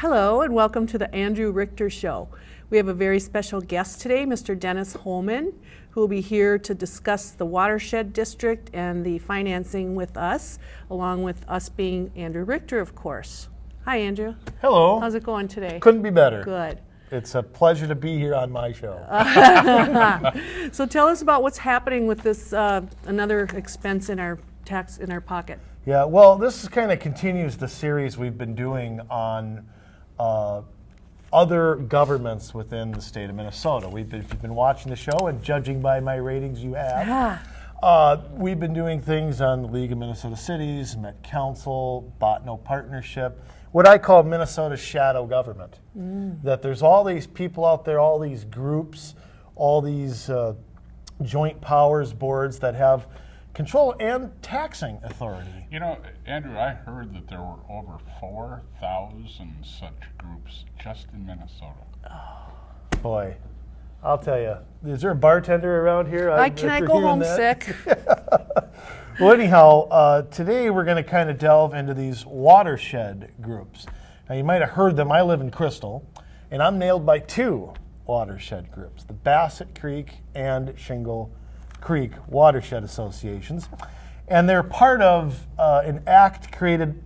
Hello and welcome to the Andrew Richter Show. We have a very special guest today, Mr. Dennis Holman, who will be here to discuss the Watershed District and the financing with us, along with us being Andrew Richter, of course. Hi, Andrew. Hello. How's it going today? Couldn't be better. Good. It's a pleasure to be here on my show. So tell us about what's happening with this another expense in our pocket. Yeah, well, this kind of continues the series we've been doing on other governments within the state of Minnesota. If you've been watching the show, and judging by my ratings, you have. We've been doing things on the League of Minnesota Cities, Met Council, Botno Partnership, what I call Minnesota's shadow government. That there's all these people out there, all these groups, all these joint powers boards that have control and taxing authority. You know, Andrew, I heard that there were over 4,000 such groups just in Minnesota. Oh. Boy, I'll tell you, is there a bartender around here? Can I go home sick? Well, anyhow, today we're going to kind of delve into these watershed groups. Now, you might have heard them. I live in Crystal, and I'm nailed by two watershed groups, the Bassett Creek and Shingle Creek Watershed Associations. And they're part of an act created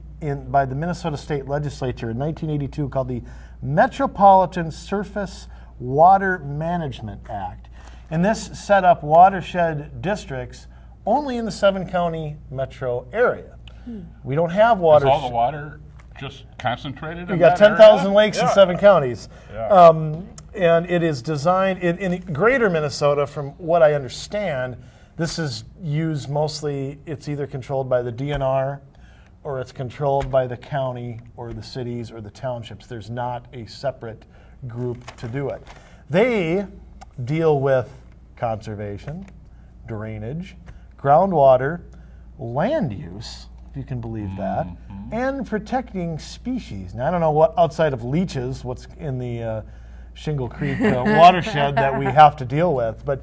by the Minnesota State Legislature in 1982 called the Metropolitan Surface Water Management Act. And this set up watershed districts only in the 7-county metro area. We don't have water. Is all the water just concentrated in We got that 10,000 area? lakes in 7 counties. Yeah. And it is designed in greater Minnesota, from what I understand. This is used mostly, it's either controlled by the DNR or it's controlled by the county or the cities or the townships. There's not a separate group to do it. They deal with conservation, drainage, groundwater, land use, if you can believe that, and protecting species. Now, I don't know what outside of leeches, what's in the Shingle Creek watershed that we have to deal with, but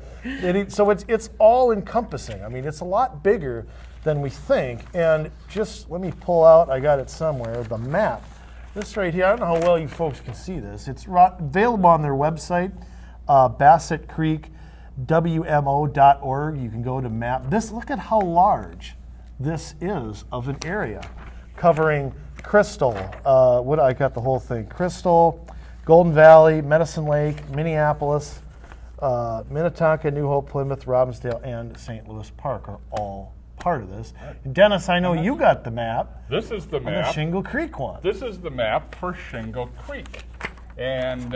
so it's all encompassing. I mean, it's a lot bigger than we think. And just let me pull out, I got it somewhere, the map. This right here, I don't know how well you folks can see this. It's available on their website, BassettCreekWMO.org. You can go to map. Look at how large this is of an area, covering Crystal. I got the whole thing. Crystal, Golden Valley, Medicine Lake, Minneapolis, Minnetonka, New Hope, Plymouth, Robbinsdale, and St. Louis Park are all part of this. And Dennis, I know you got the map. This is the map. The Shingle Creek one. This is the map for Shingle Creek. And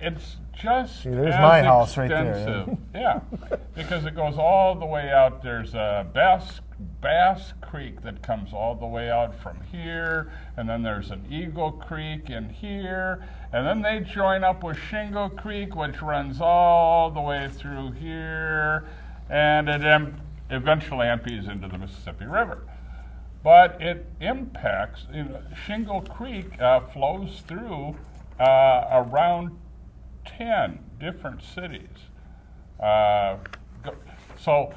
it's just there's as my house right there. extensive. Yeah, because it goes all the way out. There's a Bass Creek that comes all the way out from here, and then there's an Eagle Creek in here, and then they join up with Shingle Creek, which runs all the way through here, and it eventually empties into the Mississippi River. But it impacts, Shingle Creek flows through around 10 different cities. So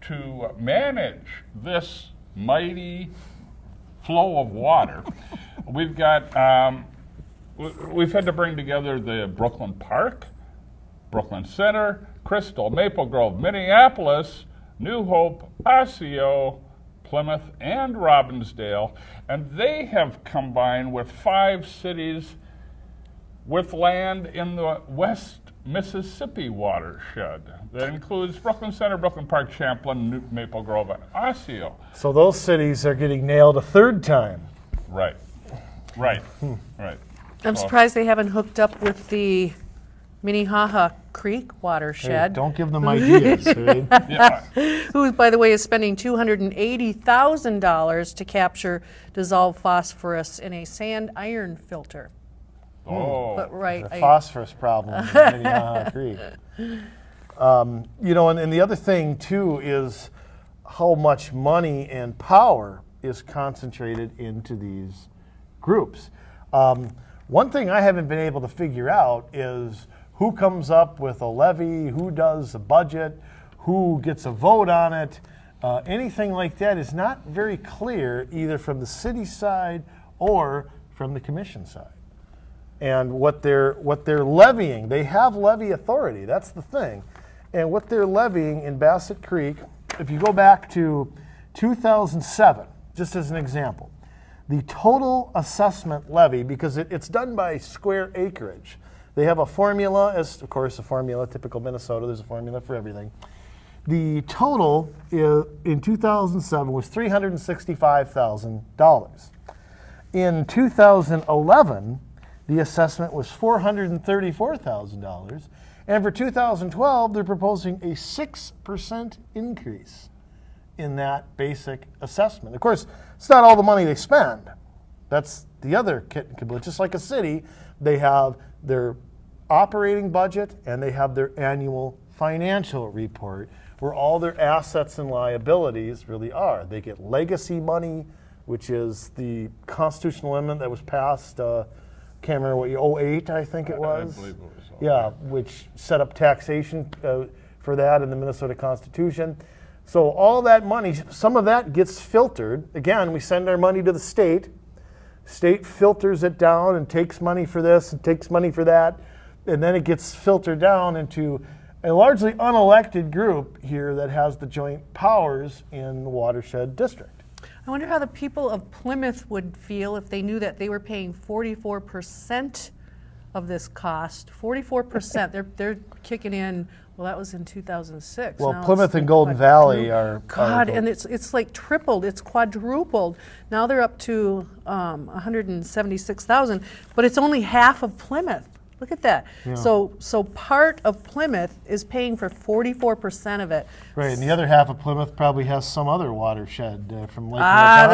to manage this mighty flow of water, we've had to bring together the Brooklyn Park, Brooklyn Center, Crystal, Maple Grove, Minneapolis, New Hope, Osseo, Plymouth, and Robbinsdale, and they have combined with 5 cities with land in the West Mississippi watershed. That includes Brooklyn Center, Brooklyn Park, Champlin, Maple Grove, and Osseo. So those cities are getting nailed a third time. Right. I'm surprised they haven't hooked up with the Minnehaha Creek watershed. Hey, don't give them ideas. Right? Yeah. Who, by the way, is spending $280,000 to capture dissolved phosphorus in a sand iron filter. Oh. But right, There's a phosphorus problem in Minnehaha Creek. And the other thing too is how much money and power is concentrated into these groups. One thing I haven't been able to figure out is who comes up with a levy, who does the budget, who gets a vote on it. Anything like that is not very clear, either from the city side or from the commission side. And what they're levying, they have levy authority, that's the thing. And what they're levying in Bassett Creek, if you go back to 2007, just as an example, the total assessment levy, because it's done by square acreage. They have a formula, as of course a formula, typical Minnesota, there's a formula for everything. The total in 2007 was $365,000. In 2011, the assessment was $434,000. And for 2012, they're proposing a 6% increase in that basic assessment. Of course, it's not all the money they spend. That's the other kit and caboodle. Just like a city, they have their operating budget and they have their annual financial report where all their assets and liabilities really are. They get legacy money, which is the constitutional amendment that was passed, can't remember what, 08, I think it was. I believe it was. Yeah, which set up taxation for that in the Minnesota Constitution. So all that money, some of that gets filtered. Again, we send our money to the state. State filters it down and takes money for this and takes money for that. And then it gets filtered down into a largely unelected group here that has the joint powers in the Watershed District. I wonder how the people of Plymouth would feel if they knew that they were paying 44% of this cost. 44%. They're kicking in. Well, that was in 2006. Well, now Plymouth and Golden Valley are. God, and it's like tripled. It's quadrupled. Now they're up to 176,000, but it's only half of Plymouth. Look at that. Yeah. So part of Plymouth is paying for 44% of it. Right, and the other half of Plymouth probably has some other watershed from Lake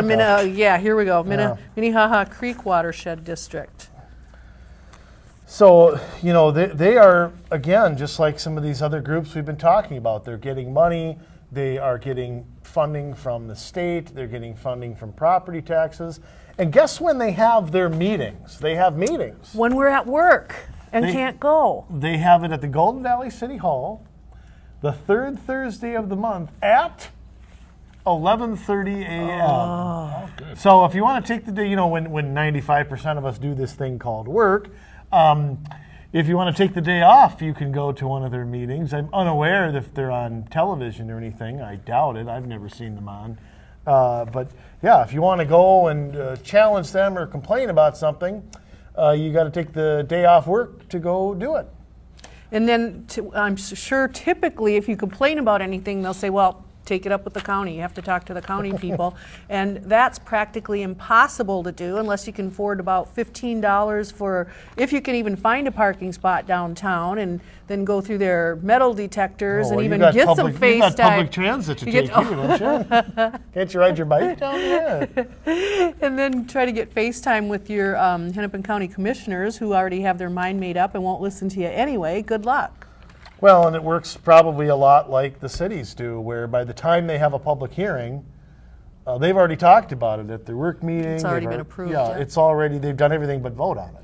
Minnetonka. Yeah, here we go. Yeah. Minnehaha Creek Watershed District. So, you know, they are, again, just like some of these other groups we've been talking about. They're getting money. They are getting funding from the state. They're getting funding from property taxes. And guess when they have their meetings? They have meetings. When we're at work and can't go. They have it at the Golden Valley City Hall, the third Thursday of the month at 11:30 a.m. Oh, good. So if you want to take the day, you know, when 95% of us do this thing called work, if you want to take the day off, you can go to one of their meetings. I'm unaware if they're on television or anything. I doubt it. I've never seen them on. But yeah, if you want to go and challenge them or complain about something, you got to take the day off work to go do it. And then I'm sure typically if you complain about anything, they'll say, well, take it up with the county. You have to talk to the county people. And that's practically impossible to do unless you can afford about $15 for, if you can even find a parking spot downtown, and then go through their metal detectors and even get some FaceTime. You got public transit to take you, don't you? Can't you ride your bike down there? And then try to get FaceTime with your Hennepin County commissioners who already have their mind made up and won't listen to you anyway. Good luck. Well, and it works probably a lot like the cities do, where by the time they have a public hearing, they've already talked about it at their work meeting. It's already been approved. Yeah, it's already, they've done everything but vote on it.